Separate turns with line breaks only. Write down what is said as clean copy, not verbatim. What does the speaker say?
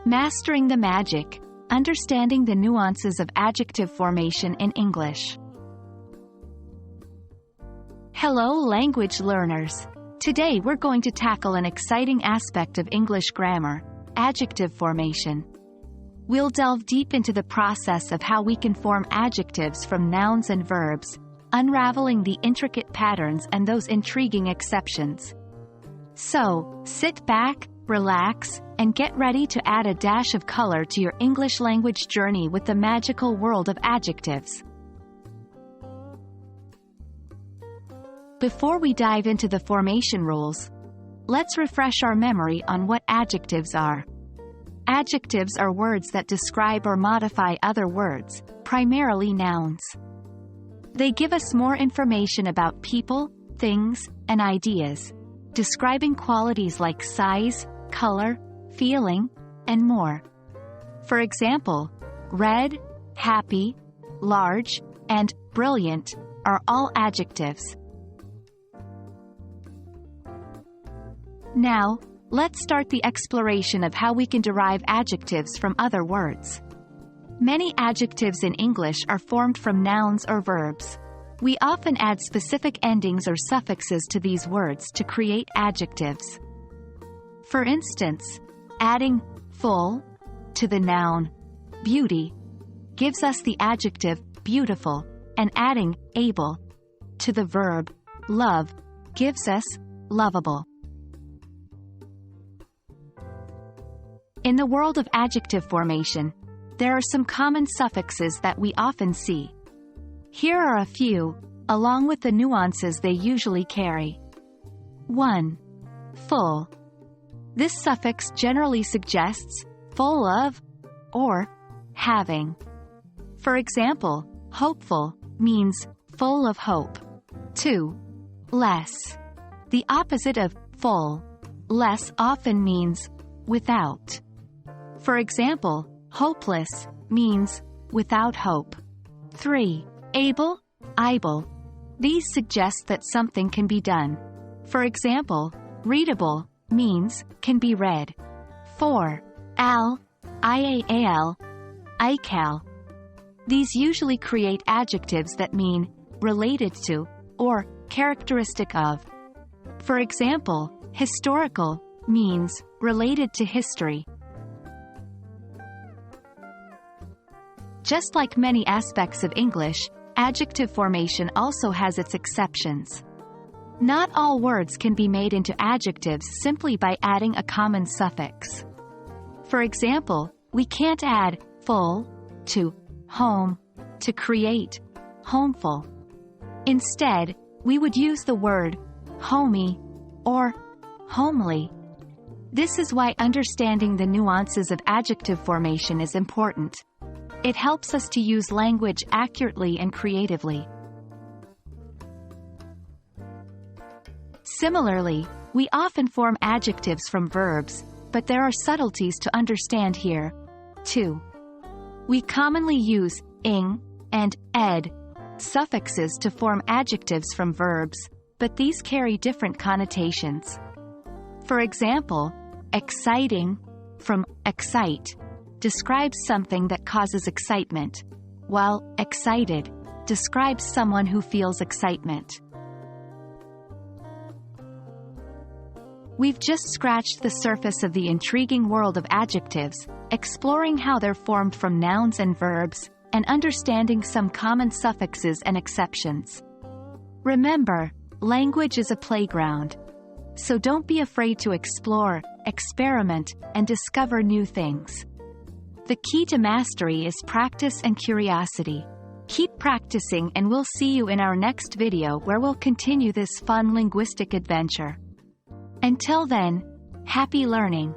Mastering the magic, understanding the nuances of adjective formation in English. Hello language learners! Today we're going to tackle an exciting aspect of English grammar, adjective formation. We'll delve deep into the process of how we can form adjectives from nouns and verbs, unraveling the intricate patterns and those intriguing exceptions. So, sit back, relax, and get ready to add a dash of color to your English language journey with the magical world of adjectives. Before we dive into the formation rules, let's refresh our memory on what adjectives are. Adjectives are words that describe or modify other words, primarily nouns. They give us more information about people, things, and ideas, describing qualities like size, color, feeling, and more. For example, red, happy, large, and brilliant are all adjectives. Now, let's start the exploration of how we can derive adjectives from other words. Many adjectives in English are formed from nouns or verbs. We often add specific endings or suffixes to these words to create adjectives. For instance, adding full to the noun beauty gives us the adjective beautiful, and adding able to the verb love gives us lovable. In the world of adjective formation, there are some common suffixes that we often see. Here are a few, along with the nuances they usually carry. 1. Full. This suffix generally suggests full of or having. For example, hopeful means full of hope. 2. Less. The opposite of full, less often means without. For example, hopeless means without hope. 3. Able, these suggest that something can be done. For example, readable means can be read. 4. Ial, these usually create adjectives that mean related to or characteristic of. For example, historical means related to history. Just like many aspects of English, adjective formation also has its exceptions. Not all words can be made into adjectives simply by adding a common suffix. For example, we can't add full to home to create homeful. Instead, we would use the word homey or homely. This is why understanding the nuances of adjective formation is important. It helps us to use language accurately and creatively. Similarly, we often form adjectives from verbs, but there are subtleties to understand here, too. We commonly use ing and ed suffixes to form adjectives from verbs, but these carry different connotations. For example, exciting from excite describes something that causes excitement, while excited describes someone who feels excitement. We've just scratched the surface of the intriguing world of adjectives, exploring how they're formed from nouns and verbs, and understanding some common suffixes and exceptions. Remember, language is a playground. So don't be afraid to explore, experiment, and discover new things. The key to mastery is practice and curiosity. Keep practicing and we'll see you in our next video where we'll continue this fun linguistic adventure. Until then, happy learning!